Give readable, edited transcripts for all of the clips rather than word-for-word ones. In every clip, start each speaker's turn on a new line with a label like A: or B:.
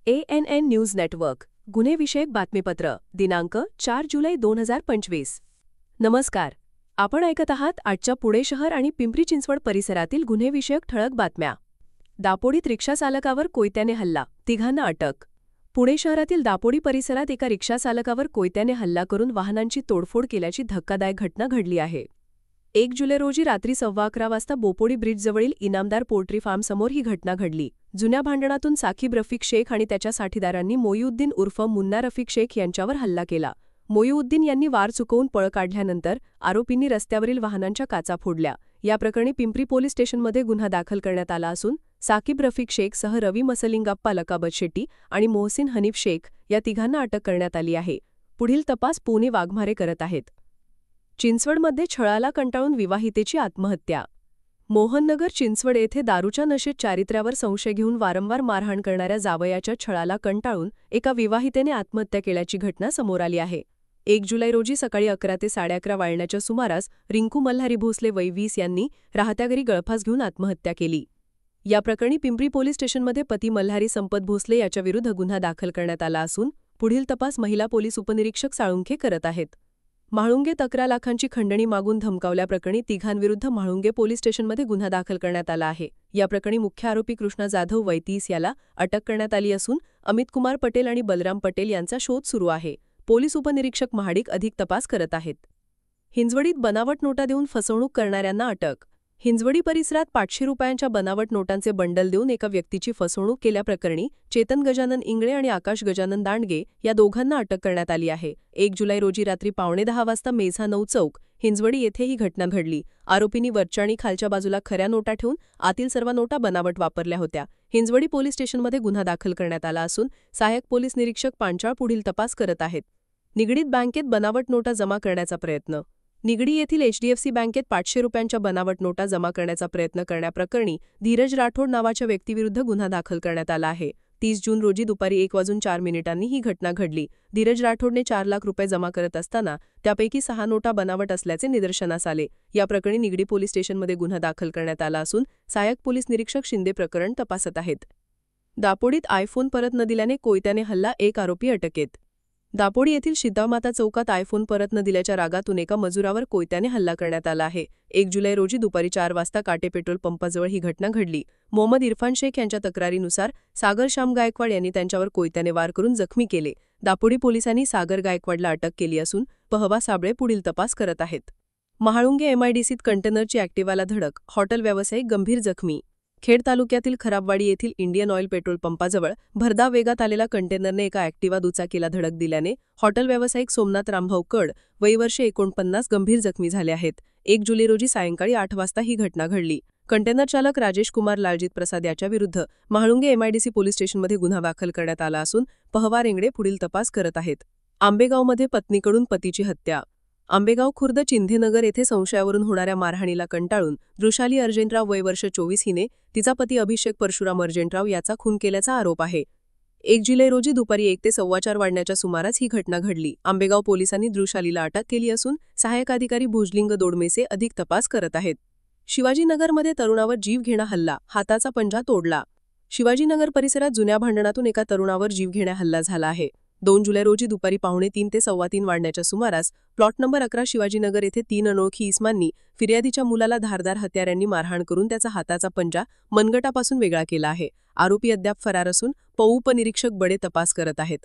A: ANN news network गुन्हेविषयक बातमीपत्र दिनांक 4 जुलै 2025. नमस्कार. आपण ऐकत आहात आजच्या पुणे शहर आणि पिंपरी चिंचवड परिसरातील गुन्हेविषयक ठळक बातम्या. दापोडीत रिक्षाचालकावर कोयत्याने हल्ला, तिघांना अटक. पुणे शहरातील दापोडी परिसरात एका रिक्षाचालकावर कोयत्याने हल्ला करून वाहनांची तोडफोड केल्याची धक्कादायक घटना घडली आहे. 1 जुलै रोजी रात्री 11:15 वाजता बोपोडी ब्रिजजवळील इनामदार पोल्ट्री फार्मसमोर ही घटना घडली. जुन्या भांडणातून साकीब रफिक शेख आणि त्याच्या साथीदारांनी मोईउद्दीन उर्फ मुन्ना रफिक शेख यांच्यावर हल्ला केला. मोईउद्दीन यांनी वार चुकवून पळ काढल्यानंतर आरोपींनी रस्त्यावरील वाहनांच्या काचा फोडल्या. या प्रकरणी पिंपरी पोलीस स्टेशनमध्ये गुन्हा दाखल करण्यात आला असून साकीब रफिक शेखसह रवी मसलिंगाप्पा लकाबत शेट्टी आणि मोहसिन हनीफ शेख या तिघांना अटक करण्यात आली आहे. पुढील तपास पुणे वाघमारे करत आहेत. चिंचवडमध्ये छळाला कंटाळून विवाहितेची आत्महत्या. मोहननगर चिंचवड येथे दारूच्या नशेत चारित्र्यावर संशय घेऊन वारंवार मारहाण करणाऱ्या जावयाच्या छळाला कंटाळून एका विवाहितेने आत्महत्या केल्याची घटना समोर आली आहे. 1 जुलै रोजी सकाळी 11 ते 11:30 वाजण्याच्या सुमारास रिंकू मल्हारी भोसले वय 20 यांनी राहत्या घरी गळफास घेऊन आत्महत्या केली. या प्रकरणी पिंपरी पोलीस स्टेशनमध्ये पती मल्हारी संपत भोसले याच्याविरुद्ध गुन्हा दाखल करण्यात आला असून पुढील तपास महिला पोलीस उपनिरीक्षक साळुंखे करत आहेत. म्हाळुंगे 11 लाखांची खंडणी मागून धमकावल्याप्रकरणी तिघांविरुद्ध म्हाळुंगे पोलीस स्टेशनमध्ये गुन्हा दाखल करण्यात आला आहे. या प्रकरणी मुख्य आरोपी कृष्णा जाधव वय 30 याला अटक करण्यात आली असून अमित कुमार पटेल आणि बलराम पटेल यांचा शोध सुरू आहे. पोलीस उपनिरीक्षक महाडिक अधिक तपास करत आहेत. हिंजवडीत बनावट नोटा देऊन फसवणूक करणाऱ्यांना अटक. हिंजवडी परिसरात 500 रुपयांच्या बनावट नोटांचे बंडल देऊन एका व्यक्तीची फसवणूक केल्याप्रकरणी चेतन गजानन इंगळे आणि आकाश गजानन दांडगे या दोघांना अटक करण्यात आली आहे. 1 जुलै रोजी रात्री 9:15 वाजता मेझा 9 चौक हिंजवडी येथे ही घटना घडली. आरोपींनी वरच्या आणि खालच्या बाजूला खऱ्या नोटा ठेवून आतील सर्व नोटा बनावट वापरल्या होत्या. हिंजवडी पोलीस स्टेशनमध्ये गुन्हा दाखल करण्यात आला असून सहाय्यक पोलीस निरीक्षक पांचाळ पुढील तपास करत आहेत. निगडीत बँकेत बनावट नोटा जमा करण्याचा प्रयत्न. निगडी येथील HDFC बँकेत 500 रुपयांच्या बनावट नोटा जमा करण्याचा प्रयत्न करण्याप्रकरणी धीरज राठोड नावाच्या व्यक्तीविरुद्ध गुन्हा दाखल करण्यात आला आहे. 30 जून रोजी दुपारी 1:04 ही घटना घडली. धीरज राठोडने 4 लाख रुपये जमा करत असताना त्यापैकी 6 नोटा बनावट असल्याचे निदर्शनास आले. या प्रकरणी निगडी पोलीस स्टेशनमध्ये गुन्हा दाखल करण्यात आला असून सहाय्यक पोलीस निरीक्षक शिंदे प्रकरण तपासत आहेत. दापोडीत आयफोन परत न दिल्याने कोयत्याने हल्ला, एक आरोपी अटकेत. दापोडी येथील सीतामाता चौकात आयफोन परत न दिल्याच्या रागातून एका मजुरावर कोयत्याने हल्ला करण्यात आला आहे. 1 जुलै रोजी दुपारी 4 वाजता काटे पेट्रोल पंपाजवळ ही घटना घडली. मोहम्मद इरफान शेख यांच्या तक्रारीनुसार सागर श्याम गायकवाड यांनी त्यांच्यावर कोयत्याने वार करून जखमी केले. दापोडी पोलिसांनी सागर गायकवाडला अटक केली असून पहवा साबळे पुढील तपास करत आहेत. म्हाळुंगे MIDCत कंटेनरची ॲक्टिवाला धडक, हॉटेल व्यावसायिक गंभीर जखमी. खेड तालुक्यातील खराबवाडी येथील इंडियन ऑइल पेट्रोल पंपाजवळ भरधाव वेगात आलेला कंटेनरने एका ॲक्टिवा दुचाकीला धडक दिल्याने हॉटेल व्यावसायिक सोमनाथ रामभाऊ कड वय वर्ष 49 गंभीर जखमी झाले आहेत. 1 जुलै रोजी सायंकाळी 8 वाजता ही घटना घडली. कंटेनर चालक राजेश कुमार लालजीत प्रसाद याच्याविरुद्ध म्हाळुंगे MIDC पोलीस स्टेशनमध्ये गुन्हा दाखल करण्यात आला असून पहवा रेंगडे पुढील तपास करत आहेत. आंबेगावमध्ये पत्नीकडून पतीची हत्या. आंबेगाव खुर्द चिंधेनगर येथे संशयावरून होणाऱ्या मारहाणीला कंटाळून वृषाली अर्जेंटराव वय वर्ष 24 हिने तिचा पती अभिषेक परशुराम अर्जेंटराव याचा खून केल्याचा आरोप आहे. 1 जुलै रोजी दुपारी 1 ते 4:15 वाजण्याच्या सुमारास ही घटना घडली. आंबेगाव पोलिसांनी वृषालीला अटक केली असून सहाय्यक अधिकारी भुजलिंग दोडमेसे अधिक तपास करत आहेत. शिवाजीनगरमध्ये तरुणावर जीवघेणा हल्ला, हाताचा पंजा तोडला. शिवाजीनगर परिसरात जुन्या भांडणातून एका तरुणावर जीवघेणा हल्ला झाला आहे. 2 जुलै रोजी दुपारी 2:45 ते 3:15 वाजण्याच्या सुमारास प्लॉट नंबर 11 शिवाजीनगर येथे 3 अनोळखी इस्मांनी फिर्यादीच्या मुलाला धारदार हत्यारांनी मारहाण करून त्याचा हाताचा पंजा मनगटापासून वेगळा केला आहे. आरोपी अद्याप फरार असून उपनिरीक्षक बडे तपास करत आहेत.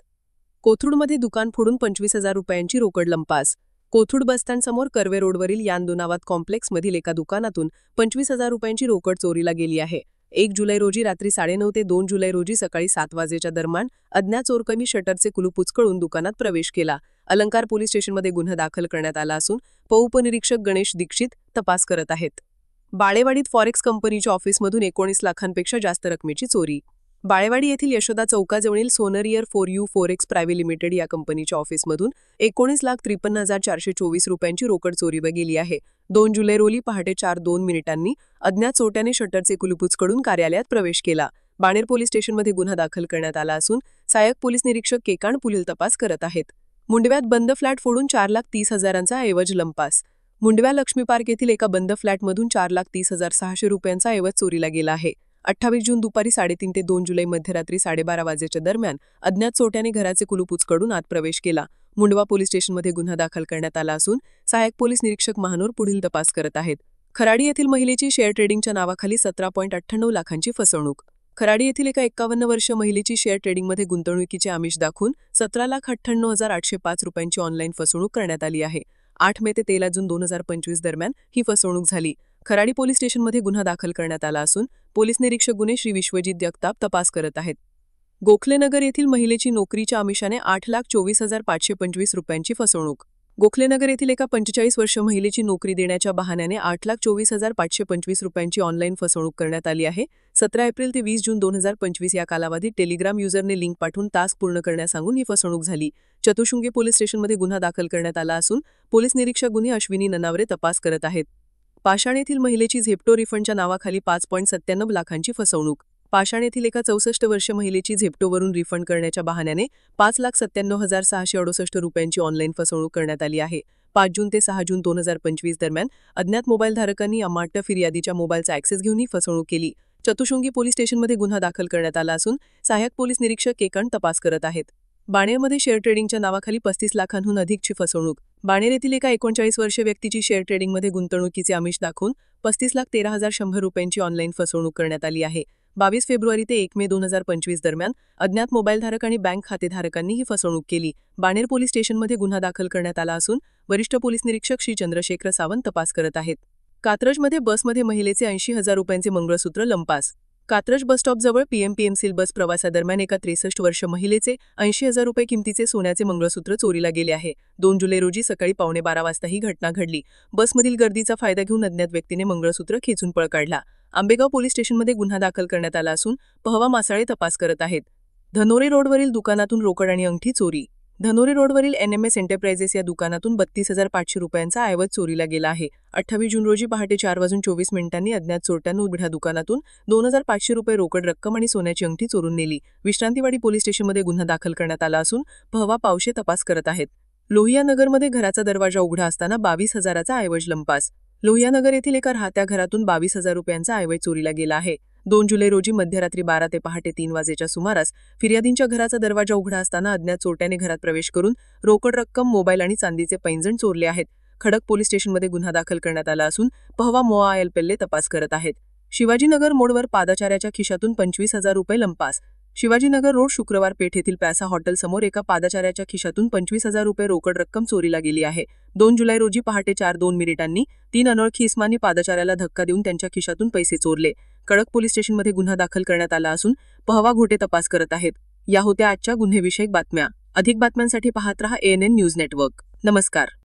A: कोथरूडमध्ये दुकान फोडून 25,000 रुपयांची रोकड लंपास. कोथरूड बसस्टँडसमोर कर्वे रोडवरील यानदुनावात कॉम्प्लेक्समधील एका दुकानातून 25,000 रुपयांची रोकड चोरीला गेली आहे. 1 जुलै रोजी रात्री 9:30 ते 2 जुलै रोजी सकाळी 7 वाजेच्या दरम्यान अज्ञात चोरकमी शटरचे कुलूप उचकळून दुकानात प्रवेश केला. अलंकार पोलीस स्टेशनमध्ये गुन्हा दाखल करण्यात आला असून उपनिरीक्षक गणेश दीक्षित तपास करत आहेत. बाळेवाडीत फॉरेक्स कंपनीच्या ऑफिसमधून 19 लाखांपेक्षा जास्त रकमेची चोरी. बाळेवाडी येथील यशोदा चौकाजवळील सोनरियर for you forex private limited या कंपनीच्या ऑफिसमधून 19,53,424 रुपयांची रोकड चोरीला गेली आहे. 2 जुलै रोजी पहाटे 4:02 अज्ञात चोरट्याने शटरचे कुलूप उचकडून कार्यालयात प्रवेश केला. बाणेर पोलीस स्टेशनमध्ये गुन्हा दाखल करण्यात आला असून सहाय्यक पोलीस निरीक्षक केकाण पुढील तपास करत आहेत. मुंडव्यात बंद फ्लॅट फोडून 4,30,000चा ऐवज लंपास. मुंडव्या लक्ष्मी पार्क येथील एका बंद फ्लॅटमधून 4,30,600 रुपयांचा ऐवज चोरीला गेला आहे. 28 जून दुपारी 3:30 ते 2 जुलै मध्यरात्री 12:30 वाजेच्या दरम्यान अज्ञात चोरट्याने घराचे कुलूप उचकडून आत प्रवेश केला. मुंडवा पोलीस स्टेशनमध्ये गुन्हा दाखल करण्यात आला असून सहाय्यक पोलीस निरीक्षक महानोर पुढील तपास करत आहेत. खराडी येथील महिलेची शेअर ट्रेडिंगच्या नावाखाली 17.98 लाखांची फसवणूक. खराडी येथील एका 51 वर्षीय महिलेची शेअर ट्रेडिंगमध्ये गुंतवणुकीचे आमिष दाखवून 17,98,805 रुपयांची ऑनलाईन फसवणूक करण्यात आली आहे. 8 मे ते 13 जून 2025 दरम्यान ही फसवणूक झाली. खराडी पोलीस स्टेशनमध्ये गुन्हा दाखल करण्यात आला असून पोलीस निरीक्षक गुन्हे श्री विश्वजित जगताप तपास करत आहेत. गोखलेनगर येथील महिलेची नोकरीच्या आमिषाने 8,24,525 रुपयांची फसवणूक. गोखलेनगर येथील एका 45 वर्षीय महिलेची नोकरी देण्याच्या बहाण्याने 8,24,525 रुपयांची ऑनलाईन फसवणूक करण्यात आली आहे. 17 एप्रिल ते 20 जून 2025 या कालावधीत टेलिग्राम युजरने लिंक पाठवून टास्क पूर्ण करण्यास सांगून ही फसवणूक झाली. चतुशृंगी पोलीस स्टेशनमध्ये गुन्हा दाखल करण्यात आला असून पोलीस निरीक्षक गुन्हे अश्विनी ननावरे तपास करत आहेत. पाषाण येथील महिलेची झेप्टो रिफंडच्या नावाखाली 5.97 लाखांची फसवणूक. पाषाण येथील एका 64 वर्षीय महिलेची झेप्टोवरून रिफंड करण्याच्या बहाण्याने 5,97,668 रुपयांची ऑनलाईन फसवणूक करण्यात आली आहे. 5 जून ते 6 जून 2025 दरम्यान अज्ञात मोबाईलधारकांनी अमात्य फिर्यादीच्या मोबाईलचा ॲक्सेस घेऊन ही फसवणूक केली. चतुशृंगी पोलीस स्टेशनमध्ये गुन्हा दाखल करण्यात आला असून सहाय्यक पोलीस निरीक्षक केकण तपास करत आहेत. बाणेरमध्ये शेअर ट्रेडिंगच्या नावाखाली 35 लाखांहून अधिकची फसवणूक. बाणेर येथील एका 39 वर्षीय व्यक्तीची शेअर ट्रेडिंगमध्ये गुंतवणुकीचे आमिष दाखवून 35,13,100 रुपयांची ऑनलाईन फसवणूक करण्यात आली आहे. 22 फेब्रुवारी ते 1 मे 2025 दरम्यान अज्ञात मोबाईलधारक आणि बँक खातेधारकांनी ही फसवणूक केली. बाणेर पोलीस स्टेशनमध्ये गुन्हा दाखल करण्यात आला असून वरिष्ठ पोलीस निरीक्षक श्री चंद्रशेखर सावंत तपास करत आहेत. कात्रजमध्ये बसमध्ये महिलेचे 80,000 रुपयांचे मंगळसूत्र लंपास. कात्रज बसस्टॉपजवळ पीएमपीएमसील बस प्रवासादरम्यान एका 63 वर्षीय महिलेचे 80,000 रुपये किमतीचे सोन्याचे मंगळसूत्र चोरीला गेले आहे. 2 जुलै रोजी सकाळी 11:15 वाजता ही घटना घडली. बसमधील गर्दीचा फायदा घेऊन अज्ञात व्यक्तीने मंगळसूत्र खेचून पळ काढला. आंबेगाव पोलीस स्टेशनमध्ये गुन्हा दाखल करण्यात आला असून पहवा मासाळे तपास करत आहेत. धनोरे रोडवरील दुकानातून रोकड आणि अंगठी चोरी. धनोरे रोडवरील NMS एंटरप्राइजेस या दुकानातून 32,500 रुपयांचा ऐवज चोरीला गेला आहे. 28 जून रोजी पहाटे 4:24 अज्ञात चोरट्यांनी उघड्या दुकानातून 2,500 रुपये रोकड रक्कम आणि सोन्याची अंगठी चोरून नेली. विश्रांतीवाडी पोलीस स्टेशनमध्ये गुन्हा दाखल करण्यात आला असून पहवा पावशे तपास करत आहेत. लोहियानगरमध्ये घराचा दरवाजा उघडा असताना 22,000चा ऐवज लंपास. लोहियानगर येथील एका राहत्या घरातून 22,000 रुपयांचा ऐवज चोरीला गेला आहे. 2 जुलै रोजी मध्यरात्री 12 ते पहाटे 3 वाजेच्या सुमारास फिर्यादींच्या घराचा दरवाजा उघडा असताना अज्ञात चोरट्याने घरात प्रवेश करून रोकड रक्कम, मोबाईल आणि चांदीचे पैंजण चोरले आहेत. खडक पोलीस स्टेशनमध्ये गुन्हा दाखल करण्यात आला असून पहवा मोआ एलपेल्ले तपास करत आहेत. शिवाजीनगर मोडवर पादचाऱ्याच्या खिशातून 25,000 रुपये लंपास. शिवाजीनगर रोड शुक्रवार पेठ येथील प्यासा हॉटेलसमोर एका पादचाऱ्याच्या खिशातून 25,000 रुपये रोकड रक्कम चोरीला गेली आहे. 2 जुलै रोजी पहाटे 4:02 3 अनोळखी इस्मांनी पादचाऱ्याला धक्का देऊन त्यांच्या खिशातून पैसे चोरले. खडक पोलीस स्टेशनमध्ये गुन्हा दाखल करण्यात आला असून पहवा घोटे तपास करत आहेत. या होत्या आजच्या गुन्हेविषयक बातम्या. अधिक बातम्यांसाठी पाहत रहा ANN न्यूज नेटवर्क. नमस्कार.